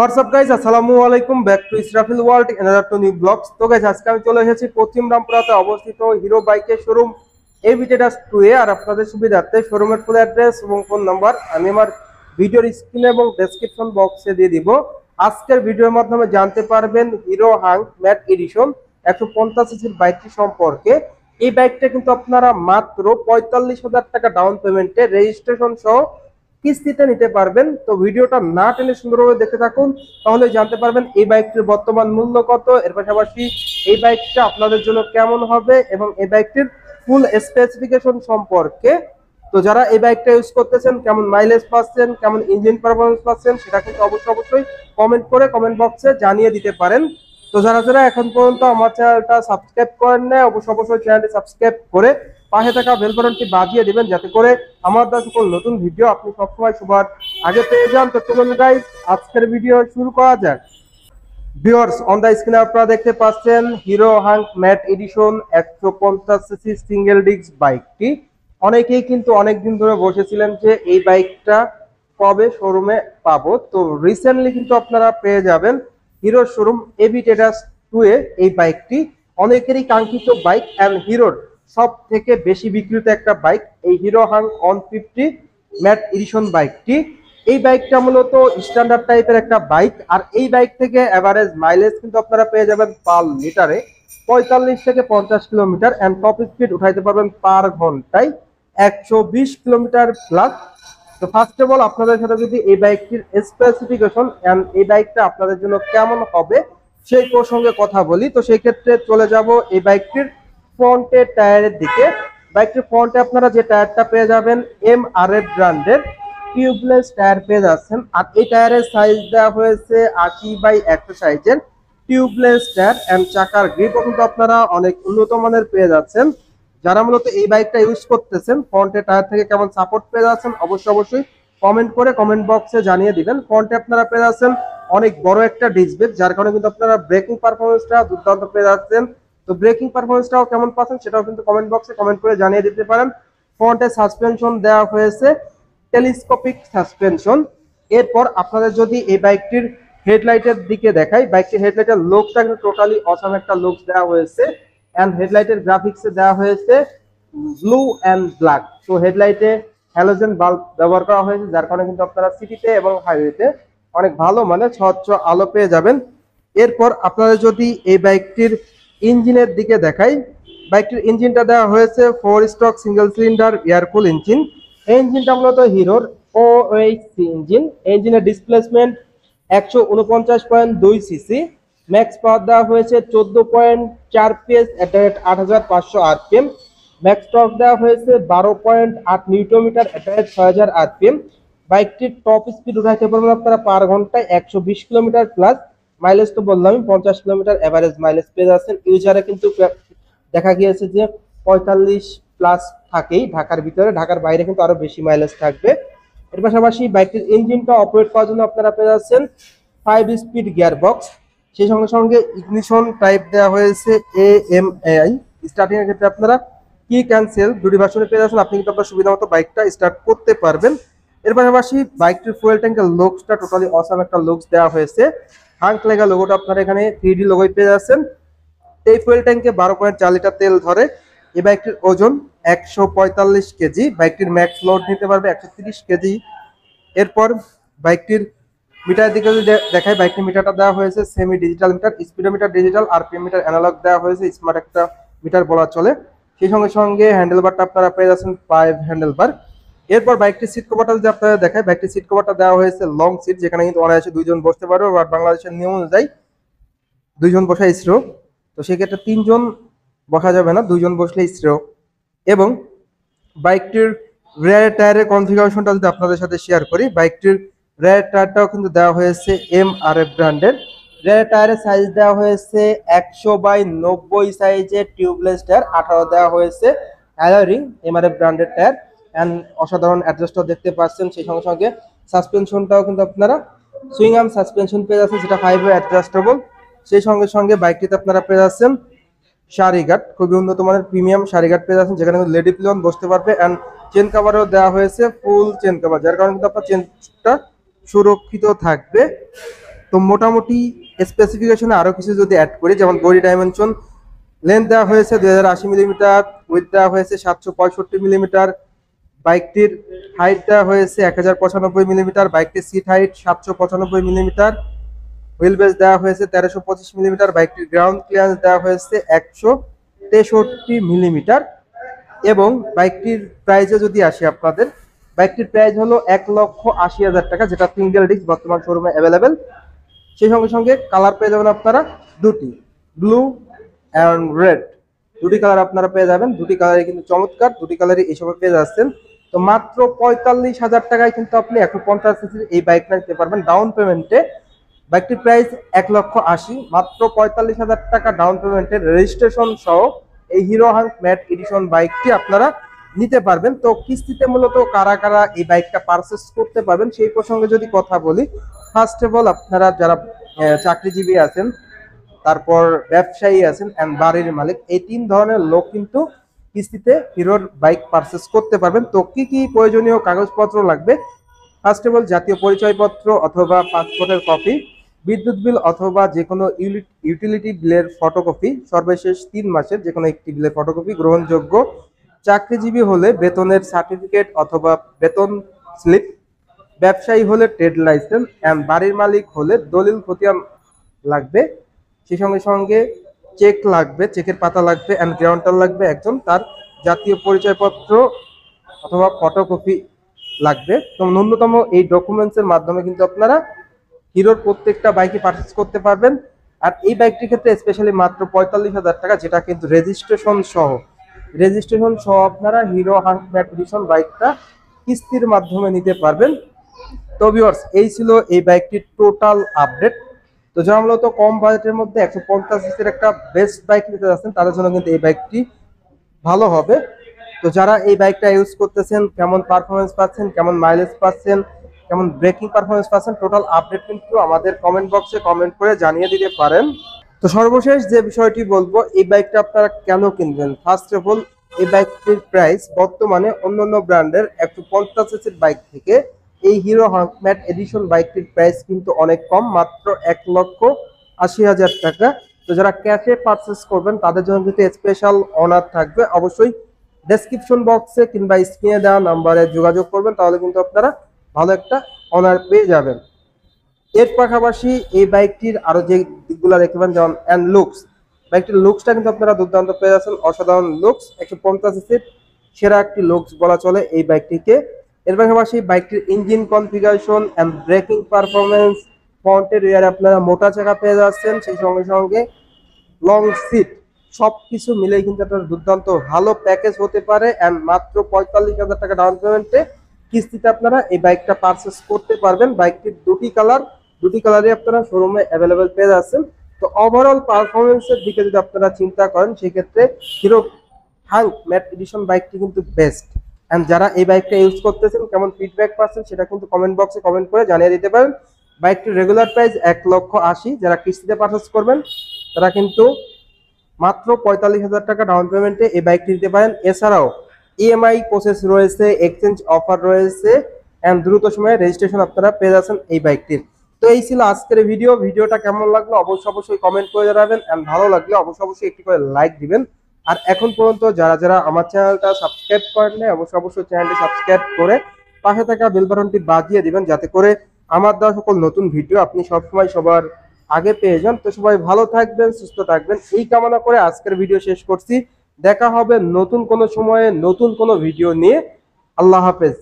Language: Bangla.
হোয়াটসঅ্যাপ গাইজ, আসসালামু আলাইকুম। Back to Israfil world, another to new blogs. তো গাইজ, আজকে আমি চলে এসেছি পশ্চিম রামপুরাতে অবস্থিত হিরো বাইকের শোরুম এভিটেডাস 2 এ। আর আপনাদের সুবিধার্থে শোরুমের ফুল অ্যাড্রেস এবং ফোন নাম্বার আমি আমার ভিডিওর স্ক্রিনে এবং ডেসক্রিপশন বক্সে দিয়ে দিব। আজকের ভিডিওর মাধ্যমে জানতে পারবেন হিরো হাং ম্যাট এডিশন 150 সিসির বাইকটি সম্পর্কে। এই বাইকটা কিন্তু আপনারা মাত্র 45,000 টাকা ডাউন পেমেন্টে রেজিস্ট্রেশন সহ কিস্তিতে নিতে পারবেন। তো ভিডিওটা না টেনে সুন্দরভাবে দেখতে থাকুন, তাহলে জানতে পারবেন এই বাইকটির বর্তমান মূল্য কত, এর পাশাপাশি এই বাইকটা আপনাদের জন্য কেমন হবে এবং এই বাইকটির ফুল স্পেসিফিকেশন সম্পর্কে। তো যারা এই বাইকটা ইউজ করতেছেন, কেমন মাইলেজ পাচ্ছেন, কেমন ইঞ্জিন পারফরমেন্স পাচ্ছেন, সেটা কিন্তু অবশ্যই কমেন্ট করে কমেন্ট বক্সে জানিয়ে দিতে পারেন। তো যারা যারা এখন পর্যন্ত আমার চ্যানেলটা সাবস্ক্রাইব করেন না, অবশ্যই চ্যানেলটি সাবস্ক্রাইব করে পাশে থাকা বেল বাটনটি বাজিয়ে দিবেন, যাতে করে আমার দেওয়া সকল নতুন ভিডিও আপনি সবসময় সবার আগে পেয়ে যান। তো চলুন গাইস, আজকের ভিডিও শুরু করা যাক। ভিউয়ার্স, অন দা স্ক্রিনে আপনারা দেখতে পাচ্ছেন hero Hang mat addition 150 CC single disc বাইকটি। অনেকেই কিন্তু অনেকদিন ধরে বসেছিলেন যে এই বাইকটা কবে শোরুমে পাবো। তো রিসেন্টলি কিন্তু আপনারা পেয়ে যাবেন হিরো শোরুম এভিটেডাস 2 এ এই বাইকটি। অনেকেরই কাঙ্ক্ষিত বাইক এন্ড হিরোর সব থেকে বেশি বিক্রিত একটা বাইক এই হিরো হাং 150 ম্যাট এডিশন বাইকটি। এই বাইকটা মূলত স্ট্যান্ডার্ড টাইপের একটা বাইক, আর এই বাইক থেকে এভারেজ মাইলেজ কিন্তু আপনারা পেয়ে যাবেন পার লিটারে 45 থেকে 50 কিলোমিটার এন্ড টপ স্পিড উঠাইতে পারবেন পার ঘন্টায় 120 কিলোমিটার প্লাস। তো ফার্স্ট অফ অল আপনাদের সাথে যদি এই বাইকটির স্পেসিফিকেশন এন্ড এই বাইকটা আপনাদের জন্য কেমন হবে সেই প্রসঙ্গে কথা বলি, তো সেই ক্ষেত্রে চলে যাব এই বাইকটির ফ্রন্টের টায়ারের দিকে। বাইকটির ফ্রন্টে আপনারা যে টায়ারটা পেয়ে যাবেন MRF ব্র্যান্ডের টিউবলেস টায়ার পেয়ে যাচ্ছেন। আর এই টায়ারের সাইজ দেওয়া হয়েছে 80/100 সাইজের টিউবলেস টায়ার এন্ড চাকার গ্রিপও কিন্তু আপনারা অনেক উন্নত মানের পেয়ে যাচ্ছেন। যারা মূলত এই বাইকটা ইউজ করতেছেন, ফ্রন্টে টায়ার থেকে কেমন সাপোর্ট পেয়ে যাচ্ছেন অবশ্যই কমেন্ট করে কমেন্ট বক্সে জানিয়ে দিবেন। ফ্রন্টে আপনারা পেয়ে যাচ্ছেন অনেক বড় একটা ডিস্ক ব্রেক, যার কারণে কিন্তু আপনারা ব্রেকিং পারফরমেন্সটা দুর্দান্ত পেয়ে যাচ্ছেন। তো ব্রেকিং পারফরমেন্সটাও কেমন পাচ্ছেন সেটাও কিন্তু কমেন্ট বক্সে কমেন্ট করে জানিয়ে দিতে পারেন। ফ্রন্টে সাসপেনশন দেওয়া হয়েছে টেলিস্কোপিক সাসপেনশন। এরপর আপনাদের যদি এই বাইকটির হেডলাইটের দিকে দেখাই, বাইকটির হেডলাইটের লুকটা কিন্তু টোটালি অসাম একটা লুক দেওয়া হয়েছে এন্ড হেডলাইটের গ্রাফিক্সে দেওয়া হয়েছে ব্লু এন্ড ব্ল্যাক। তো হেডলাইটে হ্যালোজেন বাল্ব ব্যবহার করা হয়েছে, যার কারণে কিন্তু আপনারা সিটিতে এবং হাইওয়েতে অনেক ভালো মানে স্বচ্ছ আলো পেয়ে যাবেন। এরপর আপনারা যদি এই বাইকটির ইঞ্জিনের দিকে দেখাই, বাইকটির ইঞ্জিনটা দেওয়া হয়েছে 4 stroke single cylinder air cool engine. এই ইঞ্জিনটা মূলত হিরোর OHC ইঞ্জিন। ইঞ্জিনের ডিসপ্লেসমেন্ট 149.2 সিসি। ম্যাক্স পাওয়ার দেওয়া হয়েছে 14.4 PS এট 8500 RPM। ম্যাক্স টর্ক দেওয়া হয়েছে 12.8 নিউটন মিটার এট 6000 RPM। বাইকটির টপ স্পিড উঠাইতে পারবেন আপনারা পার ঘন্টায় 120 কিলোমিটার প্লাস। মাইলেজ তো বললাম 50 কিলোমিটার এভারেজ মাইলেজ পেয়ে যাচ্ছেন। ইউজারে কিন্তু দেখা গিয়েছে যে 45 প্লাস থাকেই ঢাকার ভিতরে, ঢাকার বাইরে কিন্তু আরো বেশি মাইলেজ থাকবে। এর পাশাপাশি বাইকটির ইঞ্জিনটা অপারেট করার জন্য আপনারা পেয়ে যাচ্ছেন 5 স্পিড গিয়ার বক্স। সেই সঙ্গে সঙ্গে ইগনিশন টাইপ দেওয়া হয়েছে AMI। স্টার্টিং এর ক্ষেত্রে আপনারা কি ক্যান্সেল দুটি ভার্সনে পেয়ে যাচ্ছেন, আপনি কিন্তু আপনার সুবিধা মতো বাইকটা স্টার্ট করতে পারবেন। এর পাশাপাশি বাইকটির ফুয়েল ট্যাঙ্কের লুকসটা টোটালি অসাম একটা লুকস দেওয়া হয়েছে। হাঙ্ক লেগা লোগোটা আপনারা এখানে 3D লোগোই পেয়ে যাচ্ছেন। এই ফুয়েল ট্যাঙ্কে 12.4 লিটার তেল ধরে। এই বাইকটির ওজন 145 কেজি। বাইকটির ম্যাক্স লোড নিতে পারবে 130 কেজি। এরপর বাইকটির মিটারের দিকে যদি দেখায়, বাইকটির মিটারটা দেওয়া হয়েছে semi digital meter, speedometer digital, RPM meter analogue দেওয়া হয়েছে, স্মার্ট একটা মিটার বলা চলে। সেই সঙ্গে সঙ্গে হ্যান্ডেলবারটা আপনারা পেয়ে যাচ্ছেন 5 হ্যান্ডেলবার। এরপর বাইকটির সিট কভারটা যদি আপনারা দেখায়, বাইকটির সিট কভারটা দেওয়া হয়েছে লং সিট, যেখানে কিন্তু অনায়াসে 2 জন বসতে পারবে। বাট বাংলাদেশের নিয়ম অনুযায়ী 2 জন বসা শ্রেয়। তো সেক্ষেত্রে 3 জন বসা যাবে না, 2 জন বসলেই শ্রেয়। এবং বাইকটির রেয়ার টায়ারের কনফিগারেশনটা যদি আপনাদের সাথে শেয়ার করি, বাইকটির রেয়ার টায়ারটাও কিন্তু দেওয়া হয়েছে MRF ব্র্যান্ডের। রেয়ার টায়ারের সাইজ দেওয়া হয়েছে 100/90 সাইজের টিউবলেস টায়ার। 18 দেওয়া হয়েছে অ্যালয় MRF ব্র্যান্ডের টায়ার অ্যান্ড অসাধারণ অ্যাডজাস্টার দেখতে পাচ্ছেন। সেই সঙ্গে সঙ্গে সাসপেনশনটাও কিন্তু আপনারা সুইং আর্ম সাসপেনশন পেয়ে যাচ্ছেন, যেটা 5 ওয়ে অ্যাডজাস্টেবল। সেই সঙ্গে সঙ্গে বাইকটিতে আপনারা পেয়ে যাচ্ছেন সারি গার্ড, খুবই উন্নত মানের প্রিমিয়াম সারি গার্ড পেয়ে যাচ্ছেন, যেখানে লেডি পিলিয়ন বসতে পারবে এন্ড চেন কভারও দেওয়া হয়েছে ফুল চেন কভার, যার কারণে কিন্তু আপনার চেনটা সুরক্ষিত থাকবে। তো মোটামুটি স্পেসিফিকেশনে আরো কিছু যদি অ্যাড করি, যেমন বডি ডাইমেনশন, লেন্থ দেওয়া হয়েছে 2080 মিলিমিটার, উইথ দেওয়া হয়েছে 765 মিলিমিটার, বাইকটির হাইট দেওয়া হয়েছে 1095 মিলিমিটার, বাইকটির seat height 795 millimetre, wheel base দেওয়া হয়েছে 1325 মিলিমিটার, বাইকটির গ্রাউন্ড ক্লিয়ারেন্স দেওয়া হয়েছে 163 মিলিমিটার। এবং বাইকটির প্রাইসে যদি আসি আপনাদের, বাইকটির প্রাইস হলো 1,80,000 টাকা, যেটা সিঙ্গেল ডিস্ক বর্তমান শোরুমে অ্যাভেলেবেল। সেই সঙ্গে সঙ্গে কালার পেয়ে যাবেন আপনারা দুটি, ব্লু অ্যান্ড রেড, দুটি কালার আপনারা পেয়ে যাবেন। দুটি কালারই কিন্তু চমৎকার, দুটি কালারই এই সময় পেয়ে যাচ্ছেন। তো মাত্র 45,000 টাকায় কিন্তু আপনি 150 সিসির এই বাইকটা নিতে পারবেন ডাউন পেমেন্টে। বাইকটির প্রাইস 1,80,000, মাত্র 45,000 টাকা ডাউন পেমেন্টের রেজিস্ট্রেশন সহ এই হিরো হাঙ্ক ম্যাট এডিশন বাইকটি আপনারা নিতে পারবেন। তো কিস্তিতে মূলত কারা কারা এই বাইকটা পারচেস করতে পারবেন সেই প্রসঙ্গে যদি কথা বলি, ফার্স্ট অফ অল আপনারা যারা চাকরিজীবী আছেন, তারপর ব্যবসায়ী আছেন এন্ড বাড়ির মালিক, এই তিন ধরনের লোক কিন্তু কিস্তিতে হিরোর বাইক পারচেস করতে পারবেন। তো কি কি প্রয়োজনীয় কাগজপত্র লাগবে? ফার্স্ট অফ অল জাতীয় পরিচয়পত্র অথবা পাসপোর্টের কপি, বিদ্যুৎ বিল অথবা যে কোনো ইউটিলিটি বিলের ফটোকপি, সর্বশেষ 3 মাসের যে কোনো একটি বিলের ফটোকপি গ্রহণযোগ্য। চাকরিজীবী হলে বেতনের সার্টিফিকেট অথবা বেতন স্লিপ, ব্যবসায়ী হলে ট্রেড লাইসেন্স এন্ড বাড়ির মালিক হলে দলিল খতিয়ান লাগবে। সেই সঙ্গে সঙ্গে চেক লাগবে, চেকের পাতা লাগবে এন্ড গ্রাউন্টার লাগবে একজন, তার জাতীয় পরিচয়পত্র অথবা ফটোকপি লাগবে। তো ন্যূনতম এই ডকুমেন্টসের মাধ্যমে কিন্তু আপনারা হিরোর প্রত্যেকটা বাইকে পারচেস করতে পারবেন। আর এই বাইকটির ক্ষেত্রে স্পেশালি মাত্র 45,000 টাকা, যেটা কিন্তু রেজিস্ট্রেশন সহ আপনারা হিরো হাঙ্ক ম্যাট এডিশন বাইকটা কিস্তির মাধ্যমে নিতে পারবেন। তো ভিউয়ার্স, এই ছিল এই বাইকটির টোটাল আপডেট। তো যারা মূলত কম বাজেটের মধ্যে 150 সিসির একটা বেস্ট বাইক নিতে যাচ্ছেন, তাদের জন্য কিন্তু এই বাইকটি ভালো হবে। তো যারা এই বাইকটা ইউজ করতেছেন, কেমন পারফরমেন্স পাচ্ছেন, কেমন মাইলেজ পাচ্ছেন, কেমন ব্রেকিং পারফরমেন্স পাচ্ছেন, টোটাল আপডেট কিন্তু আমাদের কমেন্ট বক্সে কমেন্ট করে জানিয়ে দিতে পারেন। তো সর্বশেষ যে বিষয়টি বলবো, এই বাইকটা আপনারা কেন কিনবেন? ফার্স্ট অফ অল, এই বাইকটির প্রাইস বর্তমানে অন্যান্য ব্র্যান্ডের 150 সিসির বাইক থেকে এই হিরো হাঙ্ক ম্যাট এডিশন বাইকটির প্রাইস কিন্তু অনেক কম, মাত্র 1,80,000 টাকা। তো যারা ক্যাশে পারচেস করবেন তাদের জন্য কিন্তু স্পেশাল অনার থাকবে। অবশ্যই ডেসক্রিপশন বক্সে কিংবা স্ক্রিনে দেওয়া নাম্বারে যোগাযোগ করবেন, তাহলে কিন্তু আপনারা ভালো একটা অনার পেয়ে যাবেন। এর পাশাপাশি এই বাইকটির আরো যে দিকগুলো দেখতে পান, যেমন অ্যান্ড লুকস, বাইকটির লুকসটা কিন্তু আপনারা দুর্দান্ত পেয়ে যাচ্ছেন, অসাধারণ লুকস, 150 সিসির সেরা একটি লুকস বলা চলে এই বাইকটিকে। এর পাশাপাশি বাইকটির engine configuration and braking performance, ফ্রন্টের রিয়ারে আপনারা মোটা চাকা পেয়ে যাচ্ছেন, সেই সঙ্গে সঙ্গে লং সিট, সবকিছু মিলেই কিন্তু একটা দুর্দান্ত ভালো প্যাকেজ হতে পারে। এন্ড মাত্র 45,000 টাকা ডাউন পেমেন্টে কিস্তিতে আপনারা এই বাইকটা পারচেস করতে পারবেন। বাইকটির দুটি কালারই আপনারা শোরুমে অ্যাভেলেবেল পেয়ে যাচ্ছেন। তো ওভারঅল পারফরমেন্সের দিকে যদি আপনারা চিন্তা করেন, সেক্ষেত্রে হিরো হাঙ্ক ম্যাট এডিশন বাইকটি কিন্তু বেস্ট। এন্ড যারা এই বাইকটা ইউজ করতেছেন, কেমন ফিডব্যাক পাচ্ছেন, সেটা কিন্তু কমেন্ট বক্সে কমেন্ট করে জানিয়ে দিতে পারেন। বাইকটির রেগুলার প্রাইস 1,80,000, যারা কিস্তিতে পারচেস করবেন তারা কিন্তু মাত্র 45,000 টাকা ডাউন পেমেন্টে এই বাইকটি নিতে পারেন। এছাড়াও ইএমআই প্রসেস রয়েছে, এক্সচেঞ্জ অফার রয়েছে এন্ড দ্রুত সময়ে রেজিস্ট্রেশন আপনারা পেয়ে যাচ্ছেন এই বাইকটির। তো এই ছিল আজকের ভিডিওটা কেমন লাগলো অবশ্যই কমেন্ট করে জানাবেন এন্ড ভালো লাগলে অবশ্যই একটি করে লাইক দিবেন। আর এখন পর্যন্ত যারা আমার চ্যানেলটা সাবস্ক্রাইব করেন নাই, অবশ্যই চ্যানেলটি সাবস্ক্রাইব করে পাশে থাকা বেল বাটনটি বাজিয়ে দিবেন, যাতে করে আমার দেওয়া সকল নতুন ভিডিও আপনি সবসময় সবার আগে পেয়ে যান। তো সবাই ভালো থাকবেন, সুস্থ থাকবেন, এই কামনা করে আজকের ভিডিও শেষ করছি। দেখা হবে নতুন কোনো সময়ে নতুন কোনো ভিডিও নিয়ে। আল্লাহ হাফেজ।